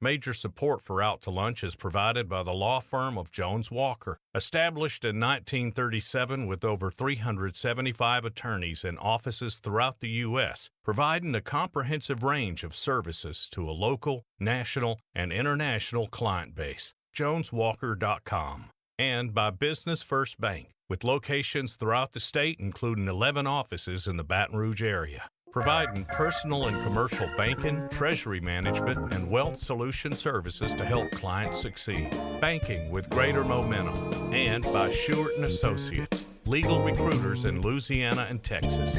Major support for Out to Lunch is provided by the law firm of Jones Walker, established in 1937 with over 375 attorneys and offices throughout the U.S., providing a comprehensive range of services to a local, national, and international client base. JonesWalker.com. And by Business First Bank, with locations throughout the state, including 11 offices in the Baton Rouge area, providing personal and commercial banking, treasury management, and wealth solution services to help clients succeed. Banking with greater momentum. And by Shewart & Associates, legal recruiters in Louisiana and Texas.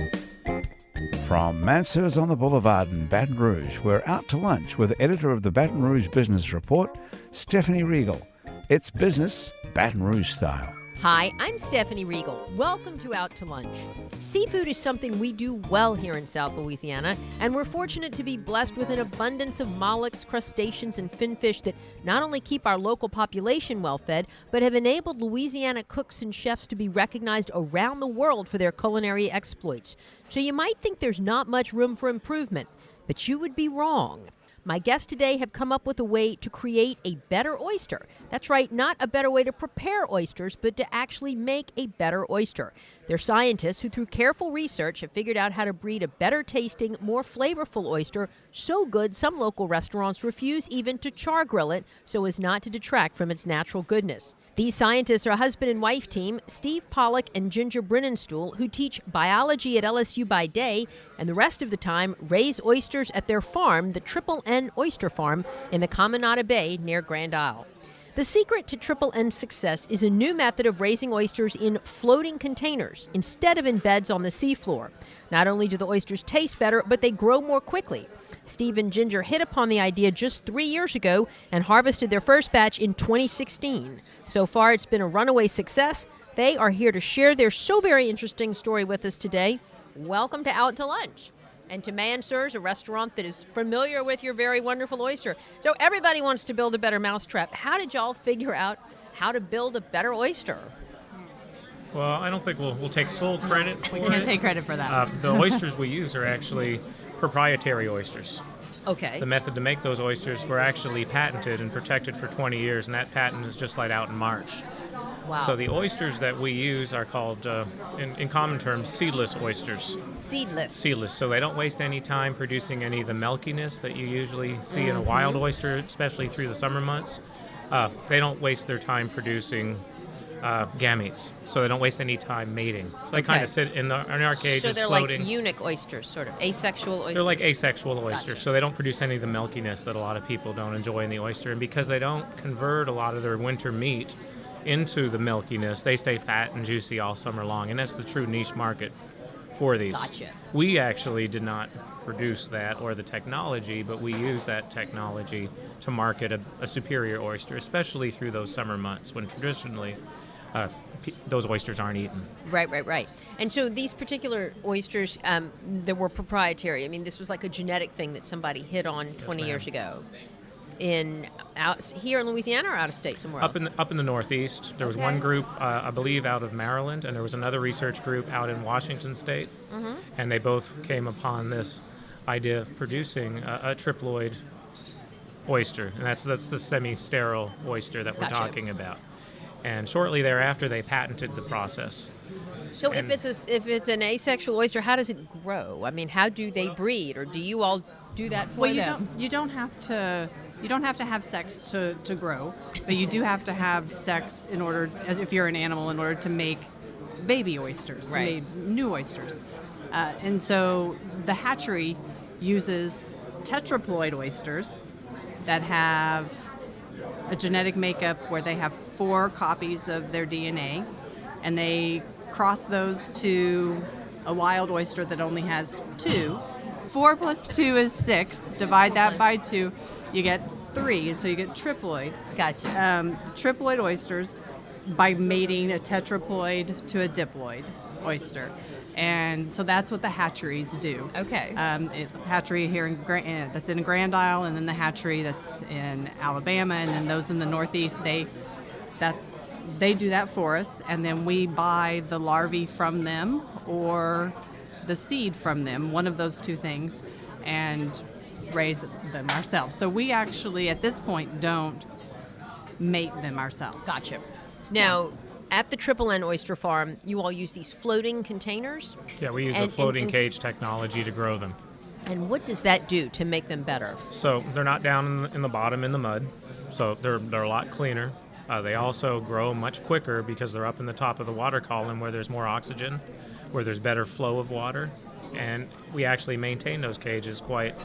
From Mansurs On The Boulevard in Baton Rouge, we're out to lunch with editor of the Baton Rouge Business Report, Stephanie Regal. It's business Baton Rouge style. Hi, I'm Stephanie Regal. Welcome to Out to Lunch. Seafood is something we do well here in South Louisiana, and we're fortunate to be blessed with an abundance of mollusks, crustaceans, and finfish that not only keep our local population well fed, but have enabled Louisiana cooks and chefs to be recognized around the world for their culinary exploits. So you might think there's not much room for improvement, but you would be wrong. My guests today have come up with a way to create a better oyster. That's right, not a better way to prepare oysters, but to actually make a better oyster. They're scientists who, through careful research, have figured out how to breed a better tasting, more flavorful oyster, so good some local restaurants refuse even to chargrill it so as not to detract from its natural goodness. These scientists are a husband and wife team, Steve Pollock and Ginger Brininstool, who teach biology at LSU by day and the rest of the time raise oysters at their farm, the N Oyster Farm, in the Caminada Bay near Grand Isle. The secret to N's success is a new method of raising oysters in floating containers instead of in beds on the seafloor. Not only do the oysters taste better, but they grow more quickly. Steve and Ginger hit upon the idea just 3 years ago and harvested their first batch in 2016. So far, it's been a runaway success. They are here to share their so very interesting story with us today. Welcome to Out to Lunch. And to Mansurs, a restaurant that is familiar with your very wonderful oyster. So everybody wants to build a better mousetrap. How did y'all figure out how to build a better oyster? Well, I don't think we'll take full credit for it. We can't take credit for that. The oysters we use are actually proprietary oysters. Okay. The method to make those oysters were actually patented and protected for 20 years, and that patent is just let out in March. Wow. So the oysters that we use are called, in common terms, seedless oysters. Seedless. Seedless. So they don't waste any time producing any of the milkiness that you usually see in a wild oyster, especially through the summer months. They don't waste their time producing gametes, so they don't waste any time mating. So they kind of sit in our cages so they're floating. like eunuch oysters, sort of asexual oysters. They're like asexual oysters, Gotcha. so they don't produce any of the milkiness that a lot of people don't enjoy in the oyster. And because they don't convert a lot of their winter meat into the milkiness, they stay fat and juicy all summer long, and that's the true niche market for these. Gotcha. We actually did not produce that or the technology, but we use that technology to market a superior oyster, especially through those summer months when traditionally those oysters aren't eaten. Right. And so these particular oysters, they were proprietary. I mean, this was like a genetic thing that somebody hit on 20 years ago. Out here in Louisiana or out of state somewhere else? Up in the Northeast. There was one group, I believe, out of Maryland, and there was another research group out in Washington State, and they both came upon this idea of producing a triploid oyster, and that's the semi-sterile oyster that we're talking about. And shortly thereafter, they patented the process. So if it's an asexual oyster, how does it grow? I mean, how do they breed, or do you all do that for them? You don't have to have sex to grow, but you do have to have sex in order, as if you're an animal, in order to make baby oysters, right? New oysters. And so the hatchery uses tetraploid oysters that have a genetic makeup where they have 4 copies of their DNA, and they cross those to a wild oyster that only has 2. 4 plus 2 is 6. Divide that by 2, you get 3, and so you get triploid. Gotcha. Triploid oysters by mating a tetraploid to a diploid oyster. And so that's what the hatcheries do. Okay. Hatchery here that's in Grand Isle, and then the hatchery that's in Alabama, and then those in the Northeast, they do that for us, and then we buy the larvae from them or the seed from them, one of those two things, and raise them ourselves. So we actually, at this point, don't mate them ourselves. Gotcha. Now, at the Triple N Oyster Farm, you all use these floating containers? Yeah, we use a floating cage technology to grow them. And what does that do to make them better? So they're not down in the bottom in the mud, so they're a lot cleaner. They also grow much quicker because they're up in the top of the water column where there's more oxygen, where there's better flow of water, and we actually maintain those cages quite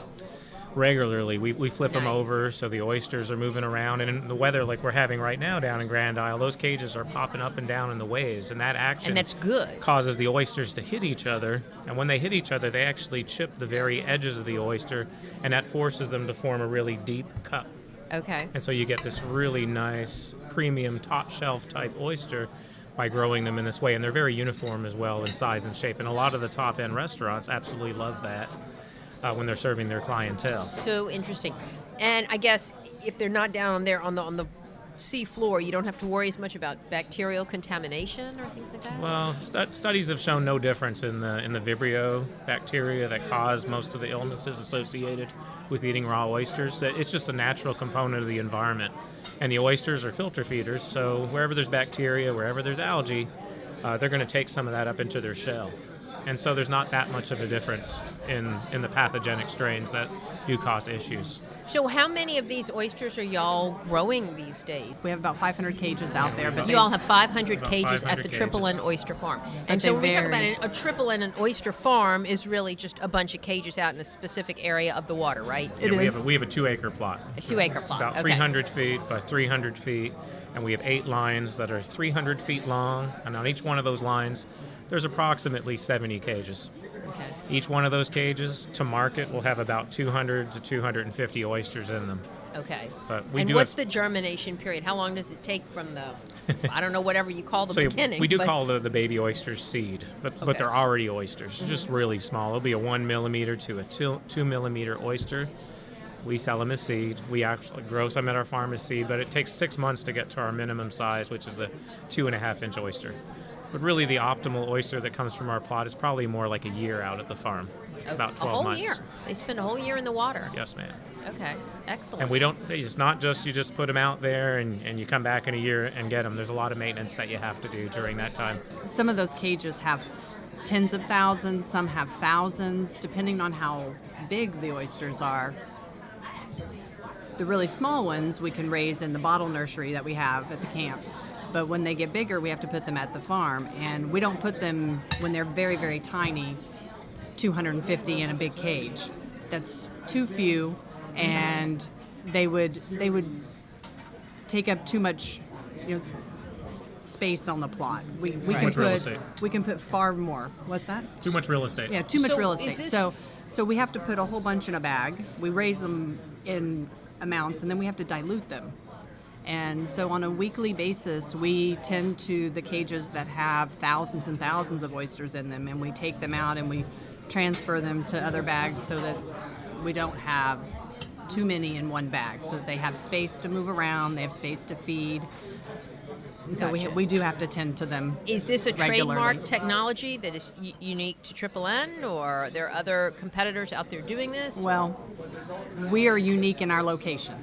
regularly. We flip them over so the oysters are moving around, and in the weather like we're having right now down in Grand Isle, those cages are popping up and down in the waves, and that action And that's good. causes the oysters to hit each other, and when they hit each other they actually chip the very edges of the oyster, and that forces them to form a really deep cup. Okay. And so you get this really nice premium top shelf type oyster by growing them in this way, and they're very uniform as well in size and shape, and a lot of the top end restaurants absolutely love that when they're serving their clientele. So interesting. And I guess if they're not down there on the sea floor, you don't have to worry as much about bacterial contamination or things like that? Well, studies have shown no difference in the Vibrio bacteria that cause most of the illnesses associated with eating raw oysters. It's just a natural component of the environment. And the oysters are filter feeders, so wherever there's bacteria, wherever there's algae, they're going to take some of that up into their shell. And so there's not that much of a difference in the pathogenic strains that do cause issues. So how many of these oysters are y'all growing these days? We have about 500 cages out there, but You all have 500 About cages at 500 the Triple N cages. Oyster Farm. But And they so when we talk about vary. it, a Triple N and Oyster Farm is really just a bunch of cages out in a specific area of the water, right? It Yeah, is. we have a 2-acre plot. A 2-acre It's plot. about Okay. 300 feet by 300 feet, and we have 8 lines that are 300 feet long, and on each one of those lines, there's approximately 70 cages. Okay. Each one of those cages to market will have about 200 to 250 oysters in them. Okay. But we And do what's have- the germination period? How long does it take from the, I don't know, whatever you call the So beginning? we do but- call the baby oysters seed, but Okay. they're already oysters, just really small. It'll be a 1 millimeter to a 2 millimeter oyster. We sell them as seed. We actually grow some at our farm as seed, but it takes 6 months to get to our minimum size, which is a 2.5-inch oyster. But really, the optimal oyster that comes from our plot is probably more like a year out at the farm, about 12 a whole months. year. They spend a whole year in the water. Yes, ma'am. Okay. Excellent. And we don't. It's not just you just put them out there and you come back in a year and get them. There's a lot of maintenance that you have to do during that time. Some of those cages have tens of thousands, some have thousands, depending on how big the oysters are. The really small ones we can raise in the bottle nursery that we have at the camp. But when they get bigger, we have to put them at the farm. And we don't put them, when they're very, very tiny, 250 in a big cage. That's too few, and they would take up too much, space on the plot. We Too can much real put estate. we can put far more. What's that? Too much real estate. Yeah, too much So real is estate. this- So we have to put a whole bunch in a bag. We raise them in amounts, and then we have to dilute them. And so on a weekly basis, we tend to the cages that have thousands and thousands of oysters in them, and we take them out and we transfer them to other bags so that we don't have too many in one bag, so that they have space to move around, they have space to feed. And so Gotcha. we do have to tend to them. Is this a regularly. trademark technology that is unique to Triple N, or are there other competitors out there doing this? Well, we are unique in our location.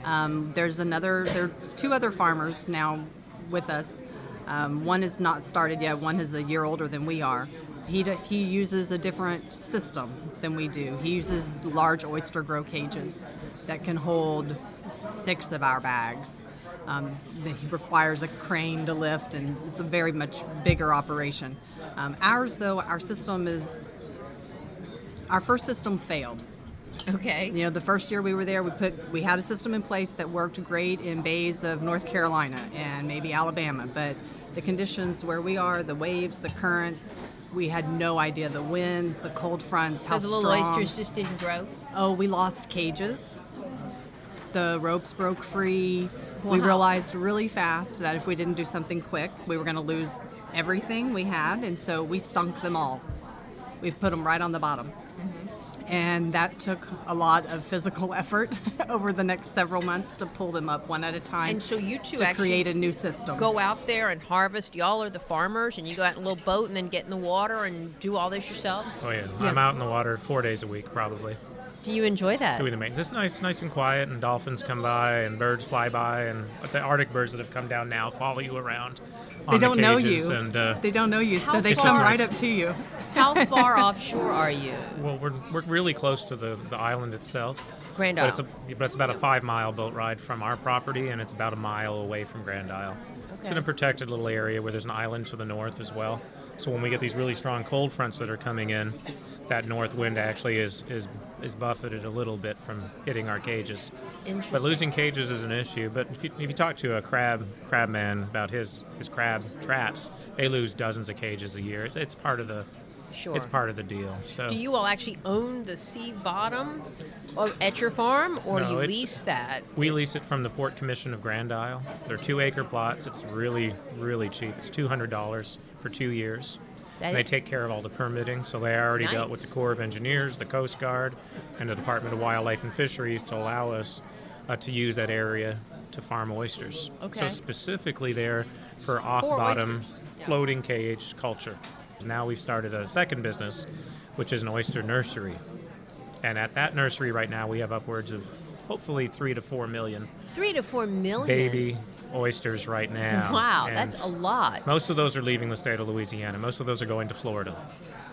There are 2 other farmers now with us. One is not started yet. One is a year older than we are. He uses a different system than we do. He uses large oyster grow cages that can hold 6 of our bags. He requires a crane to lift, and it's a very much bigger operation. Ours, though, our first system failed. Okay. The first year we were there, we had a system in place that worked great in bays of North Carolina and maybe Alabama, but the conditions where we are, the waves, the currents, we had no idea. The winds, the cold fronts, how So the little strong. oysters just didn't grow? Oh, we lost cages. The ropes broke free. We Wow. realized really fast that if we didn't do something quick, we were going to lose everything we had, and so we sunk them all. We put them right on the bottom. And that took a lot of physical effort over the next several months to pull them up one at a time. And so you two to actually create a new system. Go out there and harvest. Y'all are the farmers, and you go out in a little boat and then get in the water and do all this yourselves? Oh yeah, Yes. I'm out in the water 4 days a week probably. Do you enjoy that? doing the maintenance. It's nice and quiet, and dolphins come by, and birds fly by, and the Arctic birds that have come down now follow you around. They don't know you. And, they don't know you, How so they far- come right up to you. How far offshore are you? well, we're really close to the island itself. Grand But Isle. it's about a 5-mile boat ride from our property, and it's about a mile away from Grand Isle. It's in a protected little area where there's an island to the north as well. So when we get these really strong cold fronts that are coming in, that north wind actually is buffeted a little bit from hitting our cages. Interesting. But losing cages is an issue. But if you talk to a crab man about his crab traps, they lose dozens of cages a year. It's part of the Sure. It's part of the deal. So Do you all actually own the sea bottom at your farm, or No, you it's- lease that? we lease it from the Port Commission of Grand Isle. They're 2-acre plots. It's really, really cheap. It's $200 for 2 years. And they take care of all the permitting, so they already dealt with the Nice. Corps of Engineers, the Coast Guard, and the Department of Wildlife and Fisheries to allow us to use that area to farm oysters. Okay. So specifically there for off-bottom oysters. Yeah. floating cage culture. Now we've started a second business, which is an oyster nursery. And at that nursery right now, we have upwards of hopefully 3 to 4 million 3 to 4 million. baby oysters right now. Wow, And that's a lot. most of those are leaving the state of Louisiana. Most of those are going to Florida.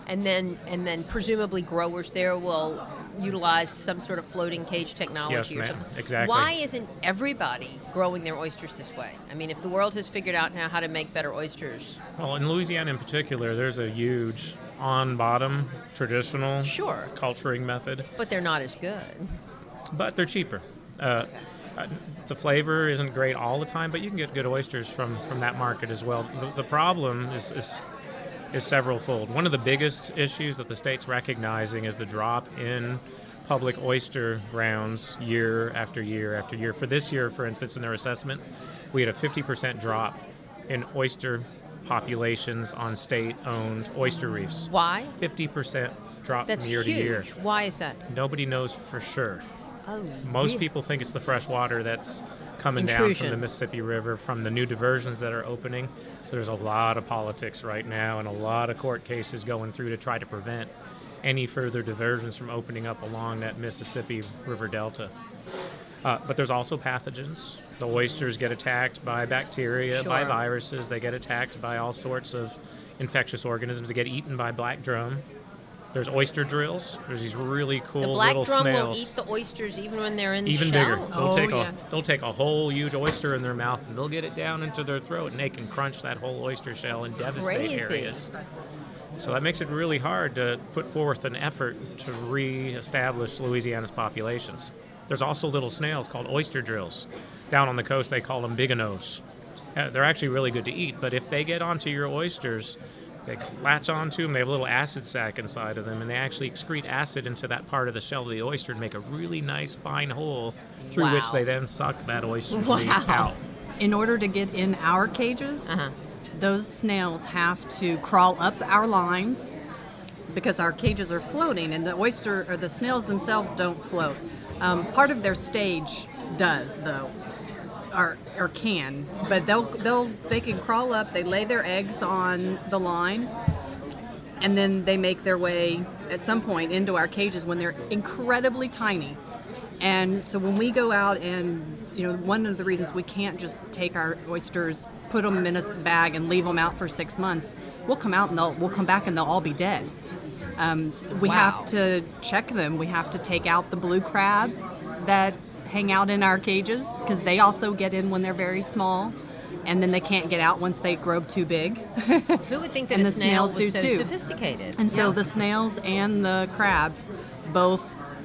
And then presumably growers there will utilize some sort of floating cage technology Yes, or ma'am. something. Exactly. Why isn't everybody growing their oysters this way? I mean, if the world has figured out now how to make better oysters, Well, in Louisiana in particular, there's a huge on-bottom traditional Sure. culturing method, but they're not as good. but they're cheaper. The flavor isn't great all the time, but you can get good oysters from that market as well. The problem is several-fold. One of the biggest issues that the state's recognizing is the drop in public oyster grounds year after year after year. For this year, for instance, in their assessment, we had a 50% drop in oyster populations on state-owned oyster reefs. Why? 50% drop That's from year huge. to year. Why is that? Nobody knows for sure. Oh, Most really? people think it's the fresh water that's coming down from Intrusion. the Mississippi River, from the new diversions that are opening. So there's a lot of politics right now and a lot of court cases going through to try to prevent any further diversions from opening up along that Mississippi River Delta. But there's also pathogens. The oysters get attacked by bacteria, by Sure. viruses. They get attacked by all sorts of infectious organisms. They get eaten by black drum. There's oyster drills. There's these really cool The black little drum snails. will eat the oysters even when they're in the Even shell. bigger. Oh, yes. They'll take a whole huge oyster in their mouth and they'll get it down into their throat and they can crunch that whole oyster shell and devastate Crazy. areas. So that makes it really hard to put forth an effort to re-establish Louisiana's populations. There's also little snails called oyster drills. Down on the coast, they call them bigonos. They're actually really good to eat, but if they get onto your oysters, they latch onto them. They have a little acid sac inside of them, and they actually excrete acid into that part of the shell of the oyster and make a really nice, fine hole through which Wow. they then suck that oyster Wow. meat out. In order to get in our cages, Uh-huh. those snails have to crawl up our lines because our cages are floating, and the oyster or the snails themselves don't float. Part of their stage does, though, or can, but they can crawl up. They lay their eggs on the line, and then they make their way at some point into our cages when they're incredibly tiny. And so when we go out and, one of the reasons we can't just take our oysters, put them in a bag and leave them out for 6 months, we'll come out and we'll come back and they'll all be dead. We Wow. have to check them. We have to take out the blue crab that hang out in our cages because they also get in when they're very small, and then they can't get out once they grow too big. Who would think that And a the snail snails was do so too. sophisticated? And so Yeah. the snails and the crabs both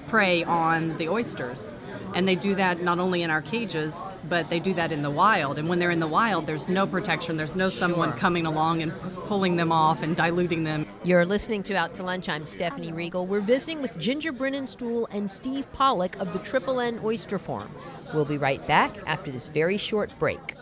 prey on the oysters. And they do that not only in our cages, but they do that in the wild. And when they're in the wild, there's no protection. There's no someone coming along and pulling them off and diluting them. You're listening to Out to Lunch. I'm Stephanie Regal. We're visiting with Ginger Brininstool and Steve Pollock of the N Oyster Farm. We'll be right back after this very short break.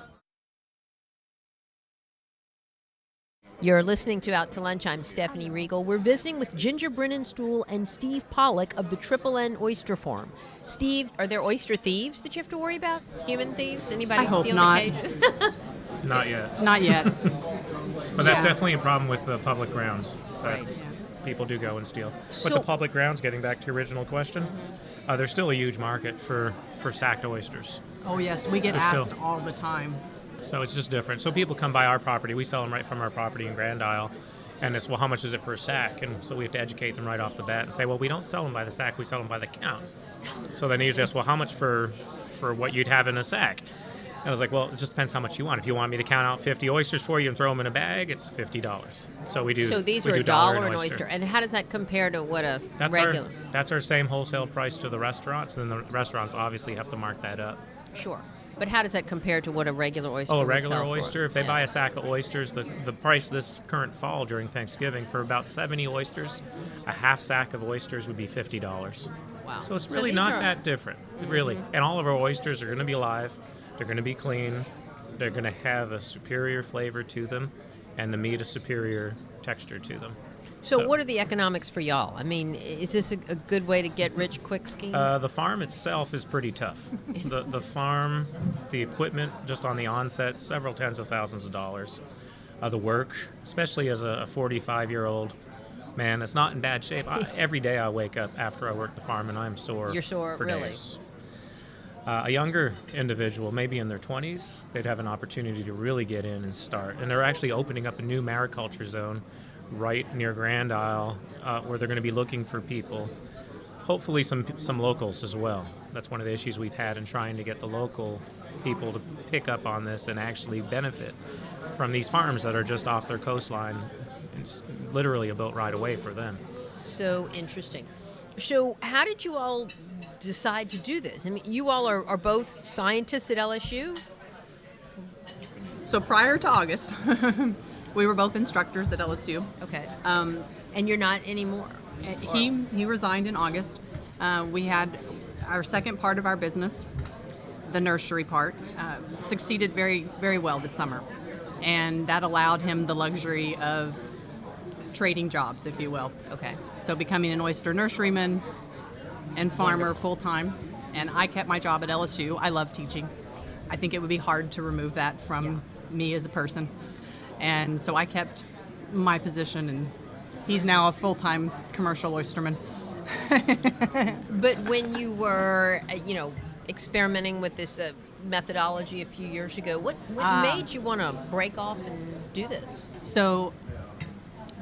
You're listening to Out to Lunch. I'm Stephanie Regal. We're visiting with Ginger Brininstool and Steve Pollock of the N Oyster Farm. Steve, are there oyster thieves that you have to worry about? Human thieves? Anybody I hope steal not. the cages? Not yet. Not yet. But that's Yeah. definitely a problem with the public grounds. Right. people do go and steal. So- But the public grounds, getting back to your original question, there's still a huge market for sacked oysters. Oh yes, we get They're asked still- all the time. So it's just different. So people come by our property. We sell them right from our property in Grand Isle. And it's, well, how much is it for a sack? And so we have to educate them right off the bat and say, well, we don't sell them by the sack. We sell them by the count. So then he's just, well, how much for what you'd have in a sack? And I was like, well, it just depends how much you want. If you want me to count out 50 oysters for you and throw them in a bag, it's $50. So we do. So these we are do $1 an oyster. And how does that compare to what a regular? That's our same wholesale price to the restaurants. And the restaurants obviously have to mark that up. Sure. But how does that compare to what a regular oyster Oh, a would regular sell for? oyster, if they Yeah. buy a sack of oysters, the price this current fall during Thanksgiving for about 70 oysters, a half sack of oysters would be $50. Wow. So it's really these not are- that different, really. And all of our oysters are going to be live, they're going to be clean, they're going to have a superior flavor to them, and the meat a superior texture to them. So what are the economics for y'all? I mean, is this a good way to get rich quick scheme? The farm itself is pretty tough. The farm, the equipment, just on the onset, several tens of thousands of dollars. The work, especially as a 45-year-old man, it's not in bad shape. Every day I wake up after I work the farm and I'm sore. You're sore, for really? days. A younger individual, maybe in their 20s, they'd have an opportunity to really get in and start. And they're actually opening up a new mariculture zone right near Grand Isle, where they're going to be looking for people, hopefully some locals as well. That's one of the issues we've had in trying to get the local people to pick up on this and actually benefit from these farms that are just off their coastline. It's literally a boat ride away for them. So interesting. So how did you all decide to do this? I mean, you all are both scientists at LSU? So prior to August, we were both instructors at LSU. Okay. And you're not anymore? He resigned in August. We had our second part of our business, the nursery part, succeeded very, very well this summer. And that allowed him the luxury of trading jobs, if you will. Okay. So becoming an oyster nurseryman and farmer full-time. And I kept my job at LSU. I love teaching. I think it would be hard to remove that from me as a person. And so I kept my position, and he's now a full-time commercial oysterman. But when you were, experimenting with this methodology a few years ago, what made you want to break off and do this? So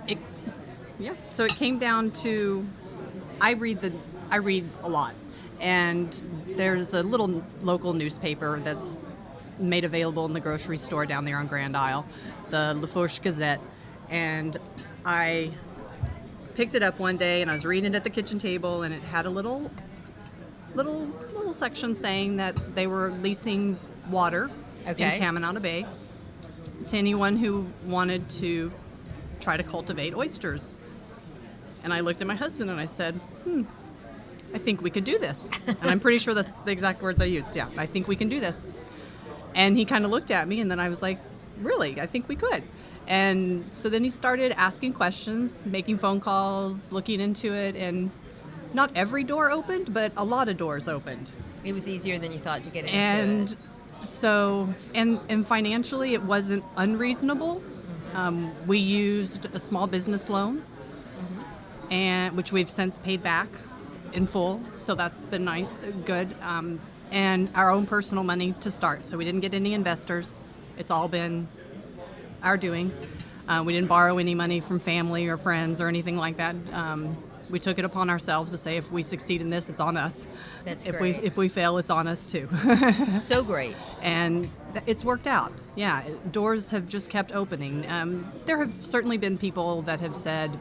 it came down to I read a lot, and there's a little local newspaper that's made available in the grocery store down there on Grand Isle, the Lafourche Gazette, and I picked it up one day and I was reading it at the kitchen table, and it had a little section saying that they were leasing water in Caminada Bay to anyone who wanted to try to cultivate oysters. And I looked at my husband and I said, I think we could do this. And I'm pretty sure that's the exact words I used. Yeah, I think we can do this. And he kind of looked at me, and then I was like, really? I think we could. And so then he started asking questions, making phone calls, looking into it, and not every door opened, but a lot of doors opened. It was easier than you thought to get into And it. so, and financially it wasn't unreasonable. We used a small business loan, and which we've since paid back in full, so that's been nice, good. And our own personal money to start. So we didn't get any investors. It's all been our doing. We didn't borrow any money from family or friends or anything like that. We took it upon ourselves to say, if we succeed in this, it's on us. That's if great. if we fail, it's on us too. So great. And it's worked out. Yeah, doors have just kept opening. There have certainly been people that have said,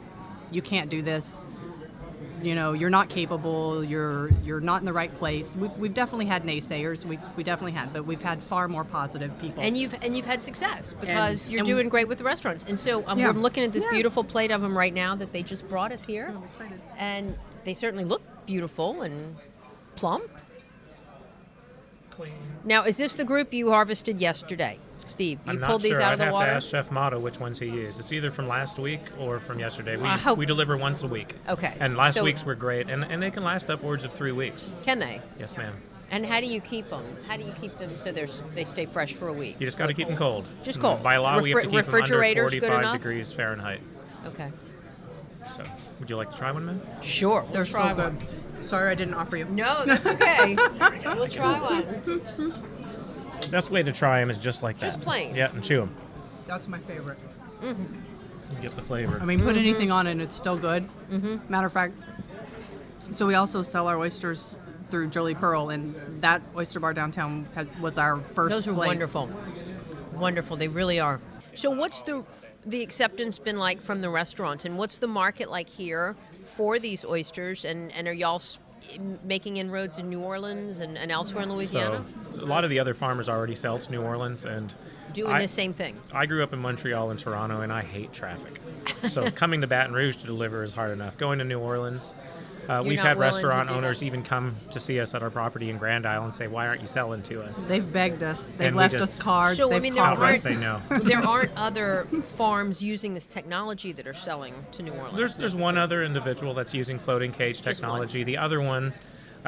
you can't do this. You're not capable. You're not in the right place. We've definitely had naysayers. We definitely had, but we've had far more positive people. And you've had success because you're and doing great with the restaurants. And so Yeah. we're looking at this Yeah. beautiful plate of them right now that they just brought us here. I'm excited. And they certainly look beautiful and plump. Clean. Now, is this the group you harvested yesterday? Steve, you I'm pulled not these sure. out of the I'd have water? to ask Chef Motto which ones he used. It's either from last week or from yesterday. I hope- We deliver once a week. Okay. And last So- week's were great, and they can last upwards of 3 weeks. Can they? Yes, ma'am. And how do you keep them? How do you keep them so they stay fresh for a week? You just got to keep them cold. Just cold. By law, we have to keep them under Refrigerator's good 45 enough? degrees Fahrenheit. Okay. So, would you like to try one, man? Sure. They're we'll try so good. one. Sorry I didn't offer you. No, that's okay. We'll try one. So the best way to try them is just like that. Just plain. Yeah, and chew them. That's my favorite. You get the flavor. I mean, put anything on it and it's still good. Matter of fact, so we also sell our oysters through Jolie Pearl, and that oyster bar downtown was our first Those are place. wonderful. Wonderful. They really are. So what's the acceptance been like from the restaurants, and what's the market like here for these oysters, and are y'all making inroads in New Orleans and elsewhere in Louisiana? So, a lot of the other farmers already sell to New Orleans, and Doing the same thing. I grew up in Montreal and Toronto, and I hate traffic. So coming to Baton Rouge to deliver is hard enough. Going to New Orleans, we've not had willing to restaurant do owners that? even come to see us at our property in Grand Isle and say, "Why aren't you selling to us?" They've begged us. They've And we left just- us cards. So, I they've mean, there called aren't- us. Say no. There aren't other farms using this technology that are selling to New Orleans. There's one other individual that's using floating cage Just one. technology. The other one,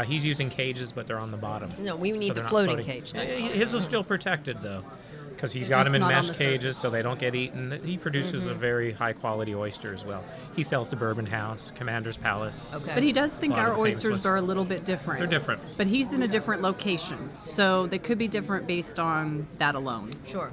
he's using cages, but they're on the bottom. No, we need So the they're not floating cage. His is still protected, though, because he's got Just them in not on mesh the cages so they don't get eaten. He produces Mm-hmm. a very high-quality oyster as well. He sells to Bourbon House, Commander's Palace. Okay. But he does think A lot our of the famous oysters ones. are a little bit different. They're different. But he's in a different location, so they could be different based on that alone. Sure.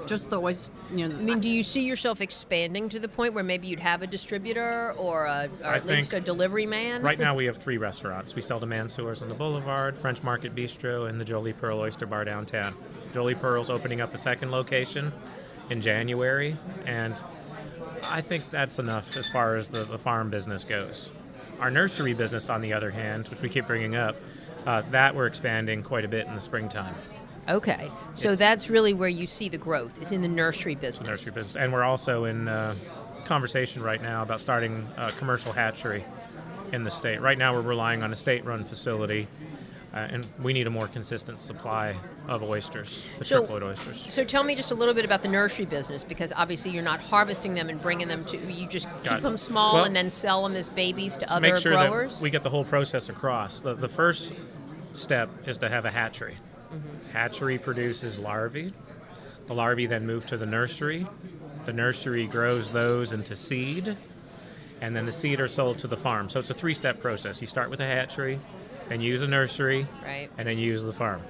Just the oyster, I mean, do you see yourself expanding to the point where maybe you'd have a distributor or at least think a delivery man? Right now we have 3 restaurants. We sell to Mansurs On The Boulevard, French Market Bistro, and the Jolie Pearl Oyster Bar downtown. Jolie Pearl's opening up a second location in January, and I think that's enough as far as the farm business goes. Our nursery business, on the other hand, which we keep bringing up, that we're expanding quite a bit in the springtime. Okay. So It's- that's really where you see the growth, is in the nursery business. Nursery business, and we're also in conversation right now about starting a commercial hatchery in the state. Right now we're relying on a state-run facility, and we need a more consistent supply of oysters, the So- triploid oysters. So tell me just a little bit about the nursery business, because obviously you're not harvesting them and bringing them to, you just keep it. them small Well, and then sell them as babies to To other make sure growers? that we get the whole process across. The first step is to have a hatchery. Hatchery produces larvae. The larvae then move to the nursery. The nursery grows those into seed, and then the seed are sold to the farm. So it's a 3-step process. You start with a hatchery, then use a nursery, Right. and then use the farm.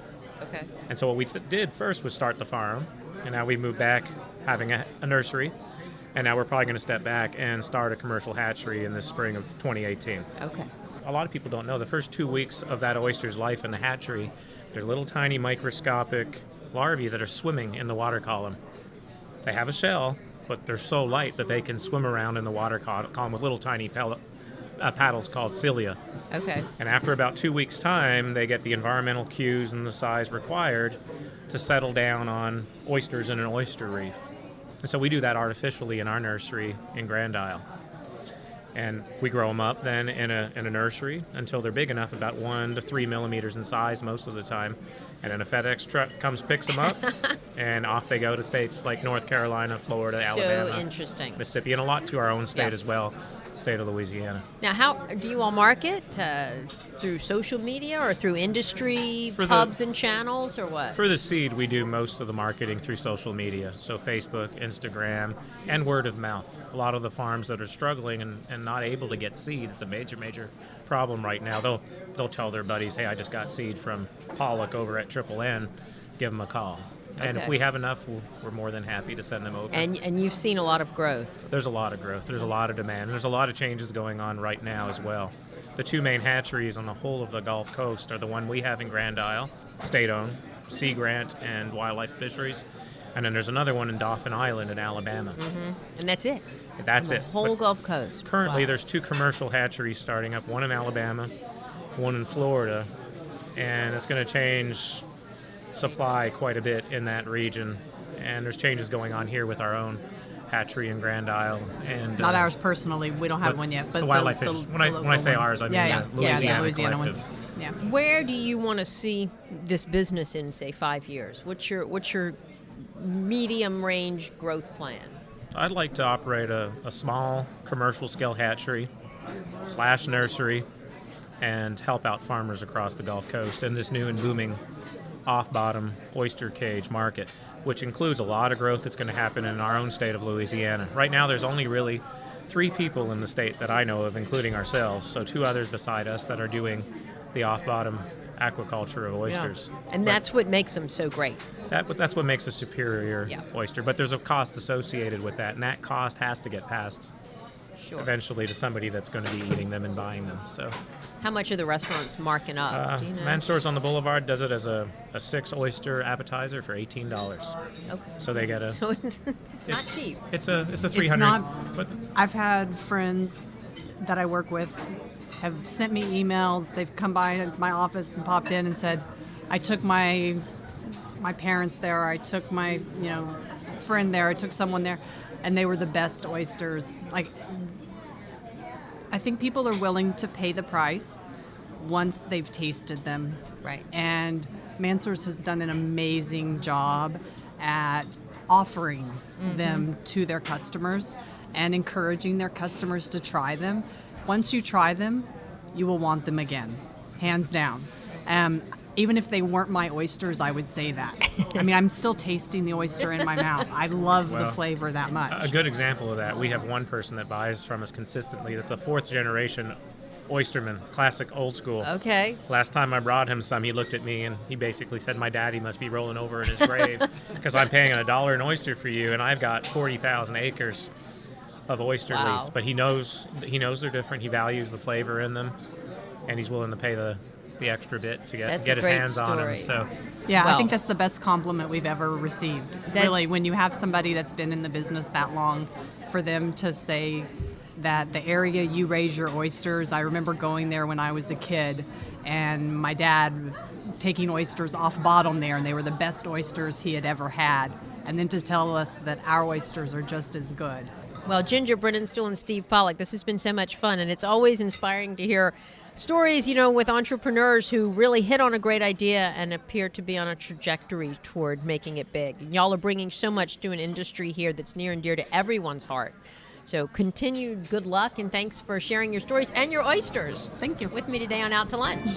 Okay. And so what we did first was start the farm, and now we've moved back having a nursery, and now we're probably going to step back and start a commercial hatchery in the spring of 2018. Okay. A lot of people don't know the first 2 weeks of that oyster's life in the hatchery, they're little tiny microscopic larvae that are swimming in the water column. They have a shell, but they're so light that they can swim around in the water column with little tiny paddles called cilia. Okay. And after about 2 weeks' time, they get the environmental cues and the size required to settle down on oysters in an oyster reef. And so we do that artificially in our nursery in Grand Isle. And we grow them up then in a nursery until they're big enough, about 1 to 3 millimeters in size most of the time. And then a FedEx truck comes, picks them up, and off they go to states like North Carolina, Florida, Alabama, So interesting. Mississippi, and a lot to our own state Yeah. as well, the state of Louisiana. Now, how do you all market? Through social media or through industry For the- pubs and channels, or what? For the seed, we do most of the marketing through social media, so Facebook, Instagram, and word of mouth. A lot of the farms that are struggling and not able to get seed, it's a major, major problem right now. They'll tell their buddies, hey, I just got seed from Pollock over at Triple N, give them a call. And if Okay. we have enough, we're more than happy to send them over. And you've seen a lot of growth. There's a lot of growth. There's a lot of demand. And there's a lot of changes going on right now as well. The 2 main hatcheries on the whole of the Gulf Coast are the one we have in Grand Isle, state-owned, Sea Grant and Wildlife Fisheries. And then there's another one in Dauphin Island in Alabama. And that's it. That's The it. whole But Gulf Coast. currently, Wow. there's 2 commercial hatcheries starting up, one in Alabama, one in Florida. And it's going to change supply quite a bit in that region. And there's changes going on here with our own hatchery in Grand Isle. And Not ours personally. We don't have one yet. But the wildlife fisheries. When I say local ours, I one. mean yeah, the yeah, Louisiana, Louisiana one. collective. Yeah. Where do you want to see this business in, say, 5 years? What's your medium range growth plan? I'd like to operate a small commercial scale hatchery / nursery and help out farmers across the Gulf Coast in this new and booming off-bottom oyster cage market, which includes a lot of growth that's going to happen in our own state of Louisiana. Right now, there's only really 3 people in the state that I know of, including ourselves, so 2 others beside us that are doing the off-bottom aquaculture of oysters. Yeah. And that's what makes them so great. That's what makes a superior Yeah. oyster. But there's a cost associated with that, and that cost has to get passed eventually to somebody that's going to be eating them and buying them. So, How much are the restaurants marking up? Do you know? Mansurs On The Boulevard does it as a 6 oyster appetizer for $18. Okay. So they get a. So it's not cheap. It's a 300. not- But I've had friends that I work with have sent me emails. They've come by my office and popped in and said, I took my parents there, I took my friend there, I took someone there, and they were the best oysters. Like, I think people are willing to pay the price once they've tasted them. Right. And Mansurs has done an amazing job at offering them to their customers and encouraging their customers to try them. Once you try them, you will want them again, hands down. Even if they weren't my oysters, I would say that. I mean, I'm still tasting the oyster in my mouth. I love the flavor that much. a good example of that, we have one person that buys from us consistently. That's a 4th generation oysterman, classic old school. Okay. Last time I brought him some, he looked at me and he basically said, my daddy must be rolling over in his grave because I'm paying $1 an oyster for you, and I've got 40,000 acres of oyster Wow. lease. But he knows they're different. He values the flavor in them, and he's willing to pay the extra bit to That's get a his great hands on them. story. So Yeah, Well- I think that's the best compliment we've ever received. Really, when you have somebody that's been in the business that long, for them to say that the area you raise your oysters, I remember going there when I was a kid, and my dad taking oysters off bottom there, and they were the best oysters he had ever had. And then to tell us that our oysters are just as good. Well, Ginger Brininstool and Steve Pollock, this has been so much fun, and it's always inspiring to hear stories, with entrepreneurs who really hit on a great idea and appear to be on a trajectory toward making it big. And y'all are bringing so much to an industry here that's near and dear to everyone's heart. So continued good luck, and thanks for sharing your stories and your oysters. Thank you. With me today on Out to Lunch.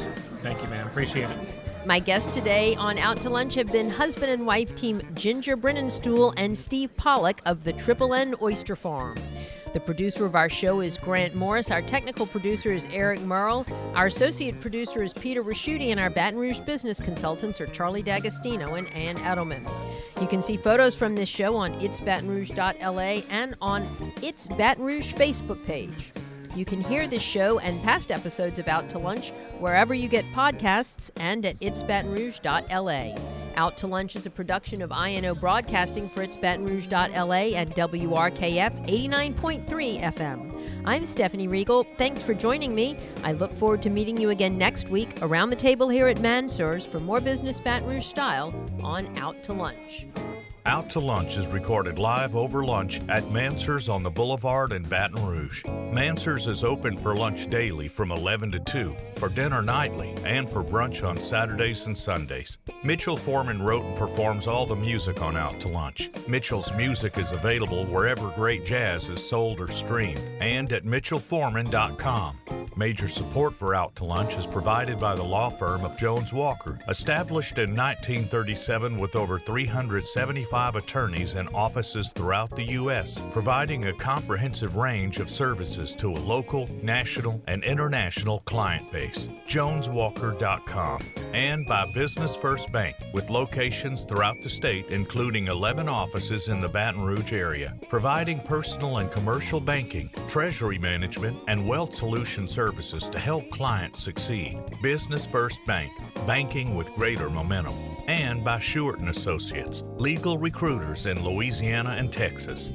thank you, man. Appreciate it. My guests today on Out to Lunch have been husband and wife team Ginger Brininstool and Steve Pollock of the N Oyster Farm. The producer of our show is Grant Morris. Our technical producer is Eric Merle. Our associate producer is Peter Raschuti, and our Baton Rouge business consultants are Charlie D'Agostino and Ann Edelman. You can see photos from this show on itsbatonrouge.la and on It's Baton Rouge Facebook page. You can hear this show and past episodes of Out to Lunch wherever you get podcasts and at itsbatonrouge.la. Out to Lunch is a production of INO Broadcasting for itsbatonrouge.la and WRKF 89.3 FM. I'm Stephanie Riegel. Thanks for joining me. I look forward to meeting you again next week around the table here at Mansurs for more business Baton Rouge style on Out to Lunch. Out to Lunch is recorded live over lunch at Mansurs on the Boulevard in Baton Rouge. Mansurs is open for lunch daily from 11 to 2, for dinner nightly, and for brunch on Saturdays and Sundays. Mitchell Foreman wrote and performs all the music on Out to Lunch. Mitchell's music is available wherever great jazz is sold or streamed, and at mitchellforeman.com. Major support for Out to Lunch is provided by the law firm of Jones Walker, established in 1937 with over 375 attorneys and offices throughout the U.S., providing a comprehensive range of services to a local, national, and international client base. JonesWalker.com. And by Business First Bank, with locations throughout the state, including 11 offices in the Baton Rouge area, providing personal and commercial banking, treasury management, and wealth solution services to help clients succeed. Business First Bank, banking with greater momentum. And by Shewart & Associates, legal recruiters in Louisiana and Texas.